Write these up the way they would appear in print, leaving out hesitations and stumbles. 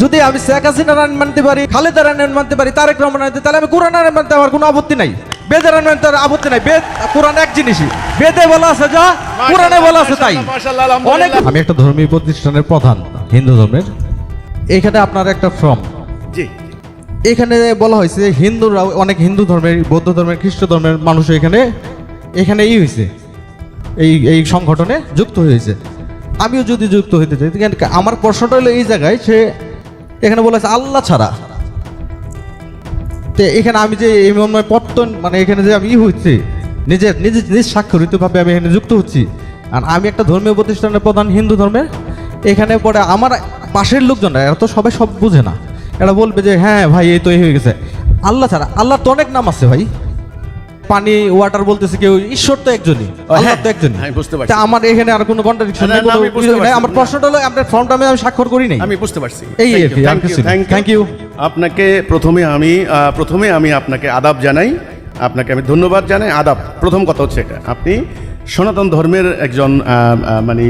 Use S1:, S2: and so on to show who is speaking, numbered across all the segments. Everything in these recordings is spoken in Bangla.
S1: যদি আমি শেখ হাসিনার আইন মানতে পারি, খালেদার আইন মানতে পারি, তারেক রহমান আইন, তাহলে আমি কোরআন আইন মানতে আমার কোনো আপত্তি নাই। বেদের আইন মানতে আপত্তি নাই। বেদ কোরআন এক জিনিসই, বেদে বলা আছে যা, কোরআনে বলা আছে তাই। অনেক আমি একটা ধর্মীয় প্রতিষ্ঠানের প্রধান, হিন্দু ধর্মের। এখানে আপনার একটা ফর্ম,
S2: জি,
S1: এখানে বলা হয়েছে হিন্দুরা, অনেক হিন্দু ধর্মের, বৌদ্ধ ধর্মের, খ্রিস্ট ধর্মের মানুষ এখানে হয়েছে, এই সংগঠনে যুক্ত হয়েছে। আমিও যদি যুক্ত হইতে চাই, আমার প্রশ্নটা হলো এই জায়গায়, সে এখানে বলেছে আল্লাহ ছাড়া। তো এখানে আমি যে এই পত্তন, মানে এখানে যে আমি হচ্ছি, নিজ স্বাক্ষরিতভাবে আমি এখানে যুক্ত হচ্ছি, আর আমি একটা ধর্মীয় প্রতিষ্ঠানের প্রধান হিন্দু ধর্মের। এখানে পরে আমার পাশের লোকজনরা, এরা তো সবাই সব বুঝে না, এরা বলবে যে হ্যাঁ ভাই এই তো এই হয়ে গেছে। আল্লাহ ছাড়া, আল্লাহর তো অনেক নাম আছে ভাই। পানি, ওয়াটার বলতেছে কেউ, ঈশ্বর তো একজনই, আল্লাহ তো একজনই।
S2: আমি বুঝতে পারছি।
S1: তা আমার এখানে আর কোনো কন্ট্রাডিকশন নেই, আমার প্রশ্নটা হলো আপনার ফর্মটা আমি স্বাক্ষর করি নাই।
S2: আমি বুঝতে পারছি।
S1: এই থ্যাংক ইউ।
S2: আপনাকে প্রথমে আমি আপনাকে আদাব জানাই, আপনাকে আমি ধন্যবাদ জানাই, আদাব। প্রথম কথা হচ্ছে এটা, আপনি সনাতন ধর্মের একজন মানে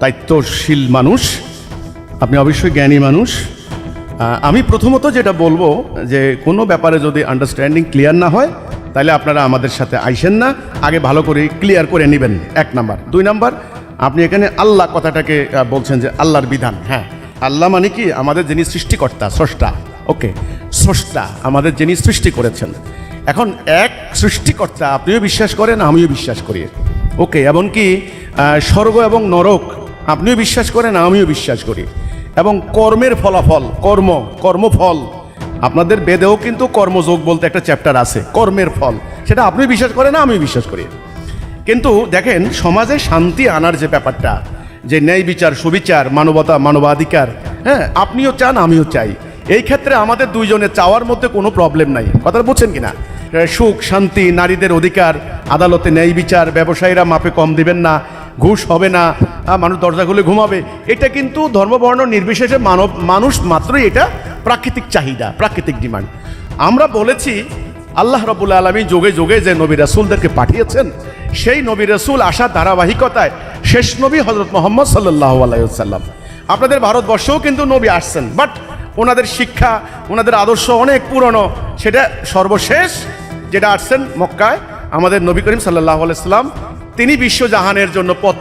S2: দায়িত্বশীল মানুষ, আপনি অবশ্যই জ্ঞানী মানুষ। আমি প্রথমত যেটা বলবো যে কোনো ব্যাপারে যদি আন্ডারস্ট্যান্ডিং ক্লিয়ার না হয়, তাহলে আপনারা আমাদের সাথে আইসেন না, আগে ভালো করে ক্লিয়ার করে নেবেন, 1 নাম্বার। 2 নাম্বার, আপনি এখানে আল্লাহ কথাটাকে বলছেন যে আল্লাহর বিধান। হ্যাঁ, আল্লাহ মানে কি? আমাদের যিনি সৃষ্টিকর্তা, স্রষ্টা। ওকে, স্রষ্টা আমাদের যিনি সৃষ্টি করেছেন। এখন এক সৃষ্টিকর্তা আপনিও বিশ্বাস করেন, আমিও বিশ্বাস করি। ওকে, এমনকি স্বর্গ এবং নরক আপনিও বিশ্বাস করেন, আমিও বিশ্বাস করি। এবং কর্মের ফলাফল, কর্মফল, আপনাদের বেদেও কিন্তু কর্মযোগ বলতে একটা চ্যাপ্টার আছে, কর্মের ফল, সেটা আপনি বিশ্বাস করেন না, আমি বিশ্বাস করি। কিন্তু দেখেন, সমাজে শান্তি আনার যে ব্যাপারটা, যে ন্যায় বিচার, সুবিচার, মানবতা, মানবাধিকার, হ্যাঁ, আপনিও চান, আমিও চাই। এই ক্ষেত্রে আমাদের দুইজনের চাওয়ার মধ্যে কোনো প্রবলেম নাই। কথাটা বুঝছেন কিনা? সুখ, শান্তি, নারীদের অধিকার, আদালতে ন্যায় বিচার, ব্যবসায়ীরা মাপে কম দিবেন না, ঘুষ হবে না, মানুষ দরজা খুলে ঘুমাবে, এটা কিন্তু ধর্মবর্ণ নির্বিশেষে মানুষ মাত্রই এটা প্রাকৃতিক চাহিদা, প্রাকৃতিক ডিমান্ড। আমরা বলেছি আল্লাহ রাব্বুল আলামিন যুগে যুগে যে নবী রাসূলদেরকে পাঠিয়েছেন, সেই নবী রাসূল আসার ধারাবাহিকতায় শেষ নবী হযরত মুহাম্মদ সাল্লাল্লাহু আলাইহি ওয়াসাল্লাম। আপনাদের ভারতবর্ষেও কিন্তু নবী আসছেন, বাট ওনাদের শিক্ষা, ওনাদের আদর্শ অনেক পুরনো। সেটা সর্বশেষ যেটা আসছেন মক্কায়, আমাদের নবী করিম সাল্লাল্লাহু আলাইহি ওয়াসাল্লাম, তিনি বিশ্বজাহানের জন্য পথ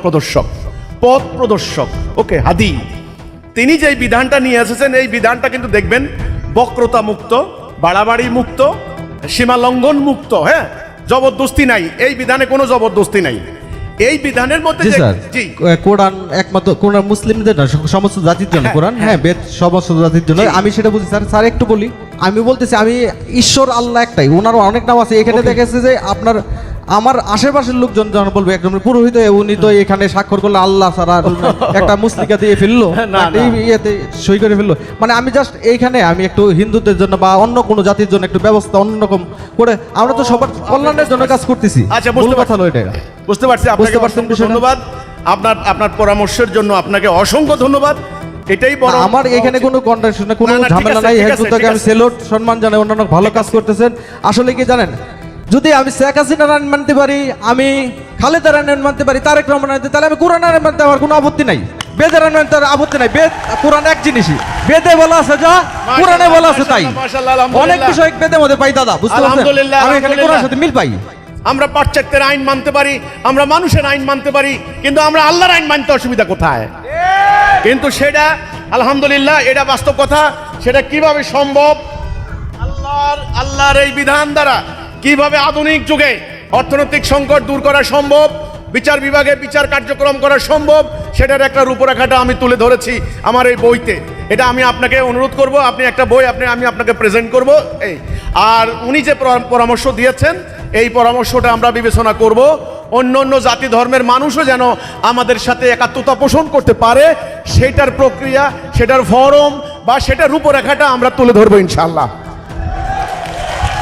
S2: প্রদর্শক। ওকে, হাদি। তিনি যেই বিধানটা নিয়ে এসেছেন, এই বিধানটা কিন্তু দেখবেন বক্রতা মুক্ত, বাড়াবাড়ি মুক্ত, সীমা লঙ্ঘন মুক্ত। হ্যাঁ, জবরদস্তি নাই, এই বিধানে কোনো জবরদস্তি নাই। এই বিধানের মধ্যে
S1: কোরআন একমাত্র কোরআন মুসলিমদের না, সমস্ত জাতির জন্য কোরআন। হ্যাঁ, বেদ সমস্ত জাতির জন্য, আমি সেটা বুঝি। স্যার একটু বলি, আমি বলতেছি আমি ঈশ্বর আল্লাহ একটাই, ওনারও অনেক নাম আছে। এখানে দেখেছে যে আপনার আমার আশেপাশের লোকজন যখন বলবে একদম পুরোহিত, উনি তো এখানে স্বাক্ষর করলে আল্লাহ ছাড়া একটা মুসলিকা দিয়ে ফেললো, ইয়েতে সই করে ফেললো। মানে আমি জাস্ট এইখানে আমি একটু হিন্দুদের জন্য বা অন্য কোনো জাতির জন্য একটু ব্যবস্থা অন্যরকম করে, আমরা তো সবার কল্যাণের জন্য কাজ করতেছি।
S2: আচ্ছা, বুঝতে পারছি। আপনাকে ধন্যবাদ, আপনার পরামর্শের জন্য আপনাকে অসংখ্য ধন্যবাদ। এটাই বড়,
S1: আমার এখানে কোনো কন্ট্রাডিকশন না, কোনো ঝামেলা নাই। হেডফোনটাকে আমি সেলুট, সম্মান জানাই, অন্যান্য ভালো কাজ করতেছেন। আসলে কি জানেন, যদি আমি শেখ হাসিনার আইন মানতে পারি, আমি খালেদার আইন মানতে পারি, তারেক রহমান আইন, তাহলে আমি কোরআন আইন মানতে আমার কোনো আপত্তি নাই। বেদের আইন মানতে আপত্তি নাই। বেদ কোরআন এক জিনিসই, বেদে বলা আছে যা, কোরআনে বলা আছে তাই। অনেক বিষয় বেদের মধ্যে পাই দাদা, বুঝতে পারছেন? আমি এখানে কোরআনের সাথে মিল পাই।
S2: আমরা পাশ্চাত্যের আইন মানতে পারি, আমরা মানুষের আইন মানতে পারি, কিন্তু আমরা আল্লাহর আইন মানতে অসুবিধা কোথায়? কিন্তু সেটা আলহামদুলিল্লাহ, এটা বাস্তব কথা। সেটা কিভাবে সম্ভব? আল্লাহর এই বিধান দ্বারা কিভাবে আধুনিক যুগে অর্থনৈতিক সংকট দূর করা সম্ভব, বিচার বিভাগে বিচার কার্যক্রম করা সম্ভব, সেটার একটা রূপরেখাটা আমি তুলে ধরেছি আমার এই বইতে। এটা আমি আপনাকে অনুরোধ করব, আপনি একটা বই আমি আপনাকে প্রেজেন্ট করব। এই আর উনি যে পরামর্শ দিয়েছেন, এই পরামর্শটা আমরা বিবেচনা করব। অন্য জাতি ধর্মের মানুষও যেন আমাদের সাথে একাত্মতা পোষণ করতে পারে, সেটার প্রক্রিয়া, সেটার ফরম বা সেটার রূপরেখাটা আমরা তুলে ধরবো ইনশাআল্লাহ।